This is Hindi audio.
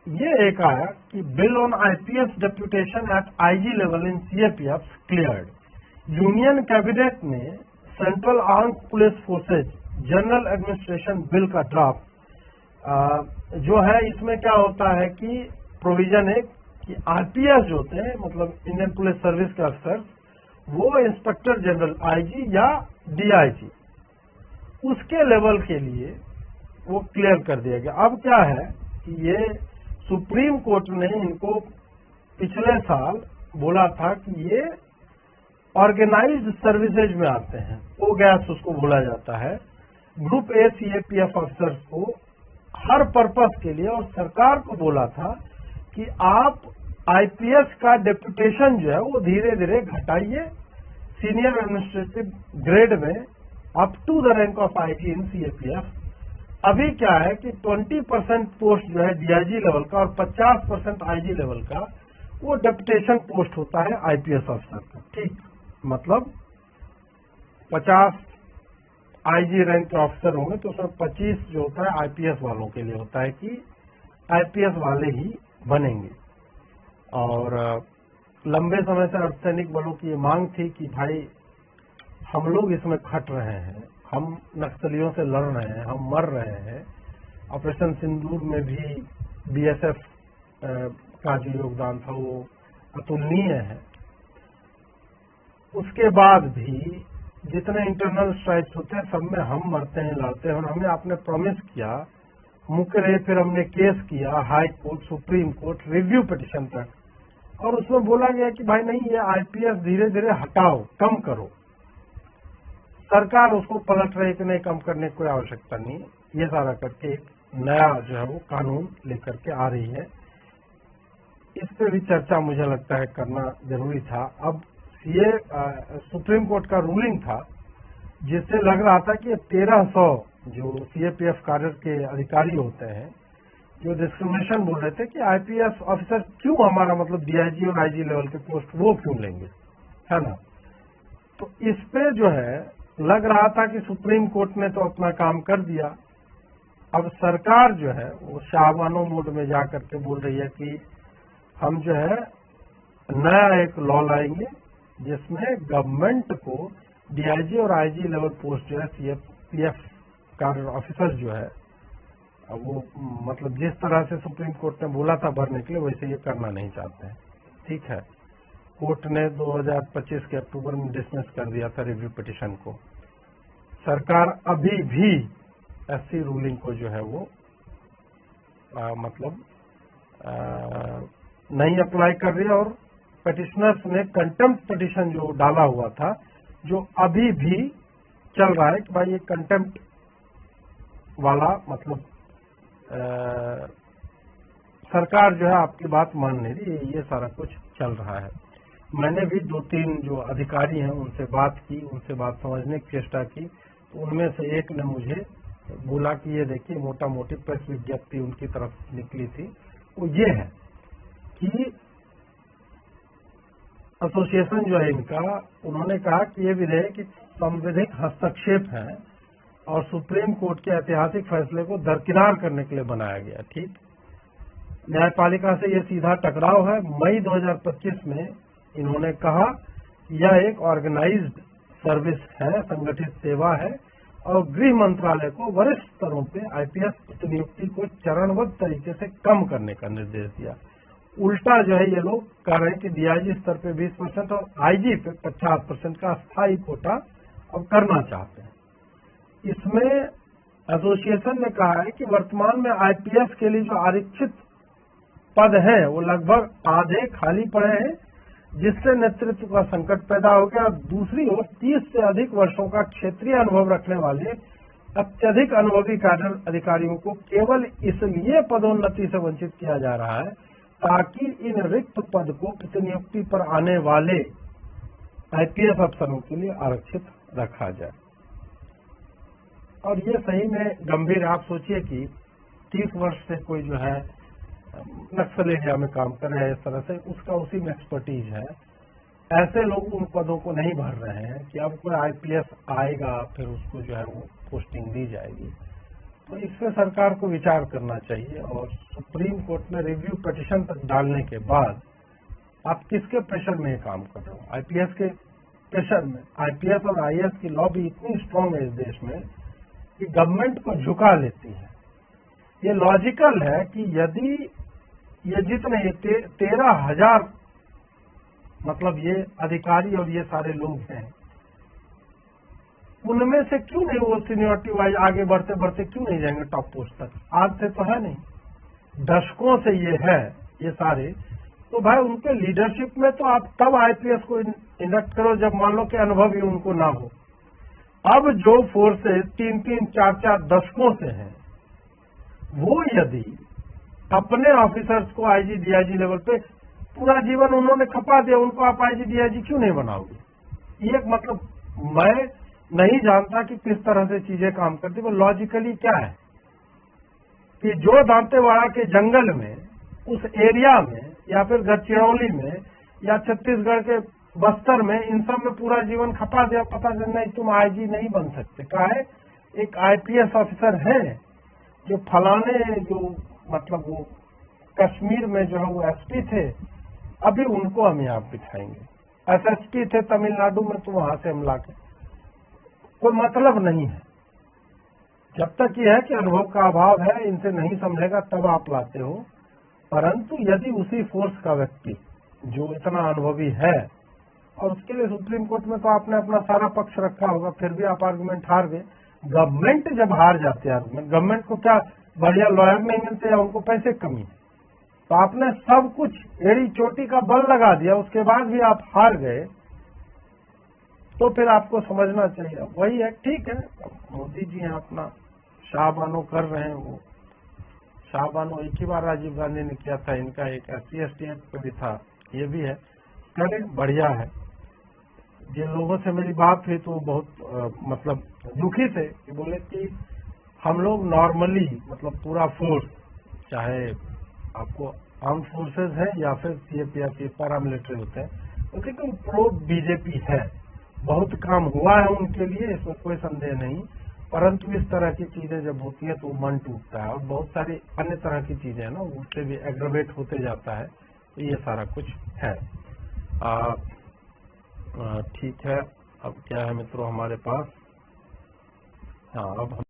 ये एक आया कि bill on IPS deputation at IG level in CAPF cleared. Union cabinet ने central armed police forces general administration bill का ड्राफ्ट जो है, इसमें क्या होता है कि प्रोविजन है कि आईपीएस जो होते हैं, मतलब इंडियन पुलिस सर्विस के अफसर, वो इंस्पेक्टर जनरल आईजी या डीआईजी उसके लेवल के लिए वो क्लियर कर दिया गया। अब क्या है कि ये सुप्रीम कोर्ट ने इनको पिछले साल बोला था कि ये ऑर्गेनाइज्ड सर्विसेज में आते हैं, ओ गैस उसको बोला जाता है। ग्रुप ए सीएपीएफ अफसर्स को हर पर्पस के लिए, और सरकार को बोला था कि आप आईपीएस का डेप्यूटेशन जो है वो धीरे धीरे घटाइए सीनियर एडमिनिस्ट्रेटिव ग्रेड में up to the rank of IG in CAPF. अभी क्या है कि 20% पोस्ट जो है डीआईजी लेवल का और 50% आईजी लेवल का वो डेप्यूटेशन पोस्ट होता है आईपीएस अफसर का। ठीक, मतलब 50 आईजी रैंक के ऑफिसर होंगे तो उसमें 25 जो होता है आईपीएस वालों के लिए होता है कि आईपीएस वाले ही बनेंगे। और लंबे समय से अर्धसैनिक बलों की ये मांग थी कि भाई हम लोग इसमें खट रहे हैं, हम नक्सलियों से लड़ रहे हैं, हम मर रहे हैं। ऑपरेशन सिंदूर में भी बीएसएफ का जो योगदान था वो अतुलनीय है। उसके बाद भी जितने इंटरनल स्ट्राइक्स होते हैं सब में हम मरते हैं, लड़ते हैं, और हमने आपने प्रॉमिस किया, मुकरे, फिर हमने केस किया high court, supreme court, review petition तक, और उसमें बोला गया कि भाई नहीं, ये आईपीएस धीरे धीरे हटाओ, कम करो। सरकार उसको पलट रही कि नहीं, कम करने की कोई आवश्यकता नहीं, ये सारा करके एक नया जो है वो कानून लेकर के आ रही है। इस पर भी चर्चा मुझे लगता है करना जरूरी था। अब ये सुप्रीम कोर्ट का रूलिंग था जिससे लग रहा था कि 1300 जो सीएपीएफ कार्य के अधिकारी होते हैं जो डिस्क्रिमिनेशन बोल रहे थे कि आईपीएस ऑफिसर क्यों, हमारा मतलब डीआईजी और आईजी लेवल के पोस्ट वो क्यों लेंगे, है ना। तो इस पे जो है लग रहा था कि सुप्रीम कोर्ट ने तो अपना काम कर दिया। अब सरकार जो है वो शाहबानो मोड में जाकर के बोल रही है कि हम जो है नया एक लॉ लाएंगे जिसमें गवर्नमेंट को डीआईजी और आईजी लेवल पोस्ट जो है सीएपीएफ कार्य ऑफिसर जो है वो मतलब जिस तरह से सुप्रीम कोर्ट ने बोला था भरने के लिए वैसे ये करना नहीं चाहते हैं। ठीक है, कोर्ट ने 2025 के अक्टूबर में डिसमिस कर दिया था रिव्यू पिटिशन को। सरकार अभी भी ऐसी रूलिंग को जो है वो नहीं अप्लाई कर रही है, और पिटिशनर्स ने कंटेम्प्ट पिटिशन जो डाला हुआ था जो अभी भी चल रहा है कि भाई ये कंटेम्प्ट वाला मतलब सरकार जो है आपकी बात मान नहीं रही, ये सारा कुछ चल रहा है। मैंने भी 2-3 जो अधिकारी हैं उनसे बात की, उनसे बात समझने की चेष्टा की, तो उनमें से एक ने मुझे बोला कि ये देखिए मोटा मोटी प्रेस विज्ञप्ति उनकी तरफ निकली थी, वो ये है कि एसोसिएशन जो है इनका, उन्होंने कहा कि ये विधेयक संवैधानिक हस्तक्षेप है और सुप्रीम कोर्ट के ऐतिहासिक फैसले को दरकिनार करने के लिए बनाया गया। ठीक, न्यायपालिका से यह सीधा टकराव है। मई 2025 में इन्होंने कहा यह एक ऑर्गेनाइज्ड सर्विस है, संगठित सेवा है, और गृह मंत्रालय को वरिष्ठ स्तरों पे आईपीएस प्रतिनियुक्ति को चरणबद्ध तरीके से कम करने का निर्देश दिया। उल्टा जो है ये लोग कह रहे हैं कि डीआईजी स्तर पे 20% और आईजी पे 50% का स्थायी कोटा अब करना चाहते हैं। इसमें एसोसिएशन ने कहा है कि वर्तमान में आईपीएस के लिए जो आरक्षित पद हैं वो लगभग आधे खाली पड़े हैं, जिससे नेतृत्व का संकट पैदा हो गया। दूसरी ओर 30 से अधिक वर्षों का क्षेत्रीय अनुभव रखने वाले अत्यधिक अनुभवी कैडर अधिकारियों को केवल इसलिए पदोन्नति से वंचित किया जा रहा है ताकि इन रिक्त पद को प्रतिनियुक्ति पर आने वाले आईपीएस अफसरों के लिए आरक्षित रखा जाए। और ये सही में गंभीर, आप सोचिए कि 30 वर्ष से कोई जो है नक्सल एरिया में काम कर रहे हैं, इस तरह से उसका उसी में एक्सपर्टीज है, ऐसे लोग उन पदों को नहीं भर रहे हैं कि अब कोई आईपीएस आएगा फिर उसको जो है वो पोस्टिंग दी जाएगी। तो इस पे सरकार को विचार करना चाहिए और सुप्रीम कोर्ट में रिव्यू पिटीशन तक डालने के बाद आप किसके प्रेशर में ये काम कर रहे हो? आईपीएस के प्रेशर में। आईपीएस और आईएएस की लॉबी इतनी स्ट्रांग है इस देश में कि गवर्नमेंट को झुका लेती है। ये लॉजिकल है कि यदि ये जितने 13,000 मतलब ये अधिकारी और ये सारे लोग हैं, उनमें से क्यों नहीं वो सीनियरिटी वाइज आगे बढ़ते बढ़ते क्यों नहीं जाएंगे टॉप पोस्ट तक? आज से तो है नहीं, दशकों से ये है ये सारे। तो भाई उनके लीडरशिप में तो आप तब आईपीएस को इंडक्ट करो जब मान लो कि अनुभव ही उनको ना हो। अब जो फोर्सेज 3-3, 4-4 दशकों से हैं, वो यदि अपने ऑफिसर्स को आईजी डीआईजी लेवल पे पूरा जीवन उन्होंने खपा दिया, उनको आप आईजी डीआईजी क्यों नहीं बनाओगे? ये मतलब मैं नहीं जानता कि किस तरह से चीजें काम करती। वो लॉजिकली क्या है कि जो दांतेवाड़ा के जंगल में, उस एरिया में, या फिर गढ़चिरौली में, या छत्तीसगढ़ के बस्तर में, इन सब में पूरा जीवन खपा दिया, पता चल नहीं तुम आईजी नहीं बन सकते। क्या है, एक आईपीएस ऑफिसर है जो फलाने जो मतलब वो कश्मीर में जो है वो एसपी थे, अभी उनको हम यहाँ बिठाएंगे। एसएसपी थे तमिलनाडु में, तो वहां से हम लाके, कोई मतलब नहीं है। जब तक ये है कि अनुभव का अभाव है, इनसे नहीं समझेगा तब आप लाते हो। परंतु यदि उसी फोर्स का व्यक्ति जो इतना अनुभवी है, और उसके लिए सुप्रीम कोर्ट में तो आपने अपना सारा पक्ष रखा होगा, फिर भी आप आर्गुमेंट हार गए। गवर्नमेंट जब हार जाते हैं आर्गुमेंट, गवर्नमेंट को क्या बढ़िया लॉयर नहीं मिलते या उनको पैसे कमी है, तो आपने सब कुछ एड़ी चोटी का बल लगा दिया, उसके बाद भी आप हार गए, तो फिर आपको समझना चाहिए। वही है, ठीक है, मोदी जी हैं अपना शाहबानो कर रहे हैं। वो शाहबानो एक ही बार राजीव गांधी ने किया था, इनका एक SC/ST एक्ट पे भी था, ये भी है, करें, बढ़िया है। जिन लोगों से मेरी बात हुई तो बहुत मतलब दुखी थे कि बोले कि हम लोग नॉर्मली मतलब पूरा फोर्स, चाहे आपको आर्म फोर्सेज है या फिर सीएपीएफ पैरामिलिट्री होते हैं, लेकिन प्रो बीजेपी है, बहुत काम हुआ है उनके लिए, इसमें कोई संदेह नहीं। परंतु इस तरह की चीजें जब होती है तो मन टूटता है, और बहुत सारी अन्य तरह की चीजें हैं ना, उससे भी एग्रवेट होते जाता है। तो ये सारा कुछ है। ठीक है, अब क्या है मित्रों हमारे पास, हाँ अब